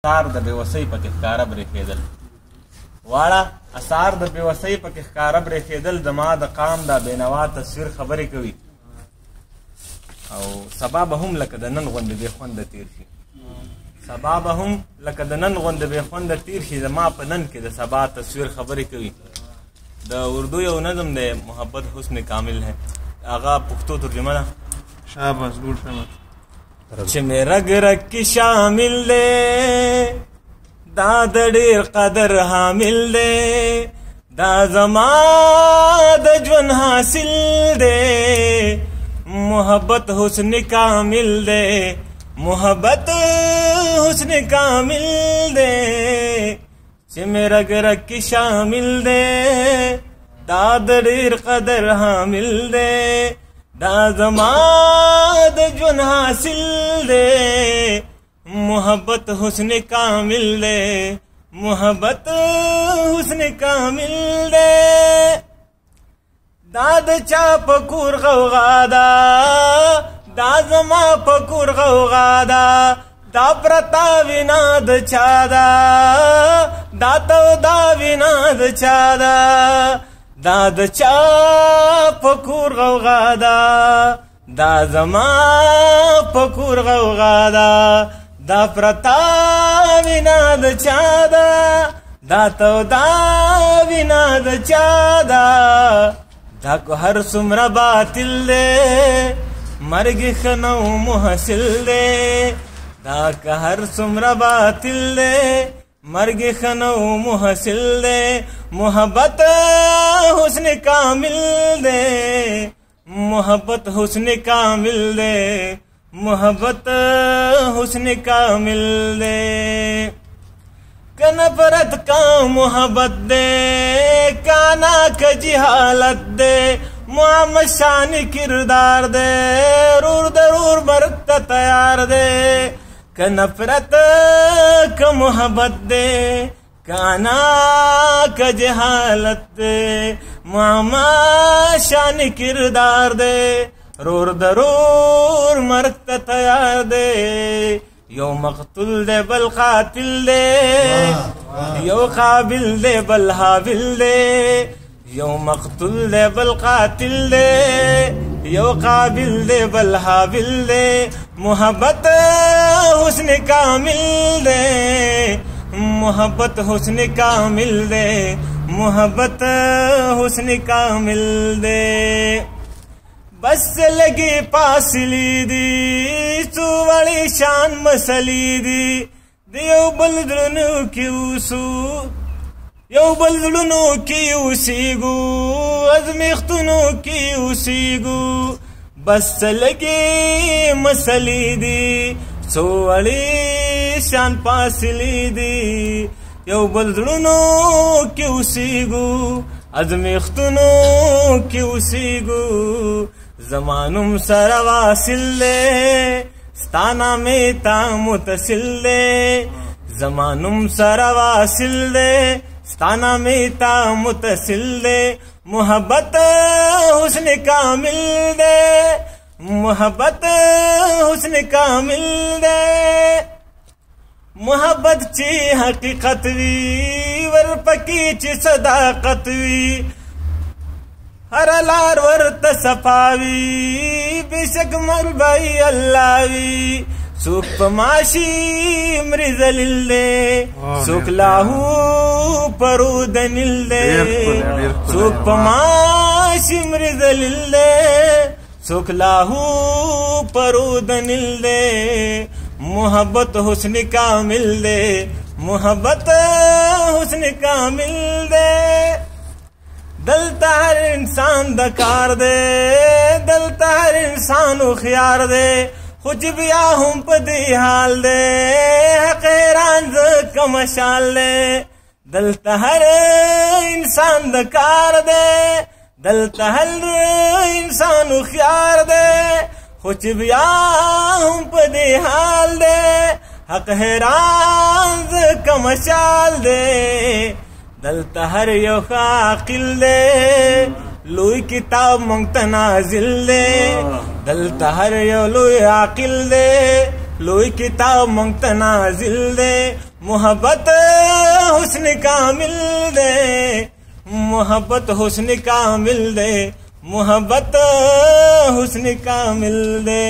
آثار د بېوسۍ پکې ښکاره برېښېدل. واړه اثار د بېوسۍ پکې ښکاره برېښېدل زما د قام دا بېنوا تصویر خبرې کوي او سبا به هم لکه د نن غوندې بې خونده تېر شي. سبا به هم لکه د نن غوندې بې خونده تېر شي. زما په نن کې د سبا تصویر خبرې کوي. د اردو یو نظم دی محبت حسن کامل ہے، هغه پښتو ترجمه ده. شاباش ګور شاباش. چې مې رګ رګ کې شامل دی دا د ډېر قدر حامل دی، دا زما د ژوند حاصل دی. محبت حسن کامل دی، محبت حسن کامل دی. چې مې رګ رګ کې شامل دی دا د ډېر قدر حامل دی، دا زما د ژوند حاصل دی. محبت حسن کامل دی، محبت حسن کامل دی. دا د چا په کور غوغا ده، دا زما په کور غوغا ده. دا پرتا وینا د چا ده، دا تودا وینا د چا ده. دا د چا په کور غوغا ده، دا زما په کور غوغا ده. دا پرتا وینا د چا ده، دا تودا وینا د چا ده. دا کو هر څومره باطل دی مرګ ښه نو محصل دی. دا که هر څومره باطل دی مرګ ښه نو محصل دی. محبت حسن کامل دی، محبت حسن کامل دی، محبت حسن کامل دی. که نفرت کا محبت دے، کانا کا جہالت دے. محمد شان کردار دے، رور ضرور برت تیار دے. که نفرت کا محبت دے، کانا کا جہالت دے. محمد شان کردار دے، رور ضرور مرت تیار دے. یو مقتول دے بل قاتل دے، یو قابل دے بل حابل دے. یو مقتول دے بل قاتل دے، یو قابل دے بل حابل دے. محبت حسن کامل دے، محبت حسن کامل دے، محبت حسن کامل دے. بس لگی پاسلی دی څو وړې شان مسلې دي. د یو بل زړونو کې اوسو، یو بل زړونو کې اوسېږو، ازمیښتونو کې اوسېږو. بس لگی مسلې دي څو وړې شان پاسلی دي. یو بل زړونو کې اوسېږو، ازمیښتونو کې اوسېږو. زمانم سره واصل دی ستا نامې ته متصل دی. زمانم سره واصل دی ستا نامې ته متصل دی. محبت حسن کامل دی، محبت حسن کامل دی. محبت چې حقیقت وي ورپکې چې صداقت وي. هر لار ورته صفاوي بېشک مربی الله وي. څوک په ماشي مرې ذلیل دی، څوک لاهو پرو دلیل دی. څوک په ماشي مرې ذلیل دی، څوک لاهو پرو دلیل دی. محبت حسن کامل دے، محبت حسن کامل دے. دلتا ہر انسان دکار دے، دلتا ہر انسان خیار دے. خوچ بیا ہم پدی حال دے، حقیران زکا مشال دے. دلتا ہر انسان دکار دے، دلتا ہر انسان خیار دے. خوچ بیا ہم پدی حال دے، حق حیران زکا مشال دے. دلتا ہر یو عاقل دے، لوی کتاب مونږ نازل دے. دلتا ہر یو لوی عاقل دے، لوی کتاب مونږ نازل دے. मोहब्बत हुस्न कामिल दे, मोहब्बत हुस्न कामिल दे, मोहब्बत हुस्न कामिल दे।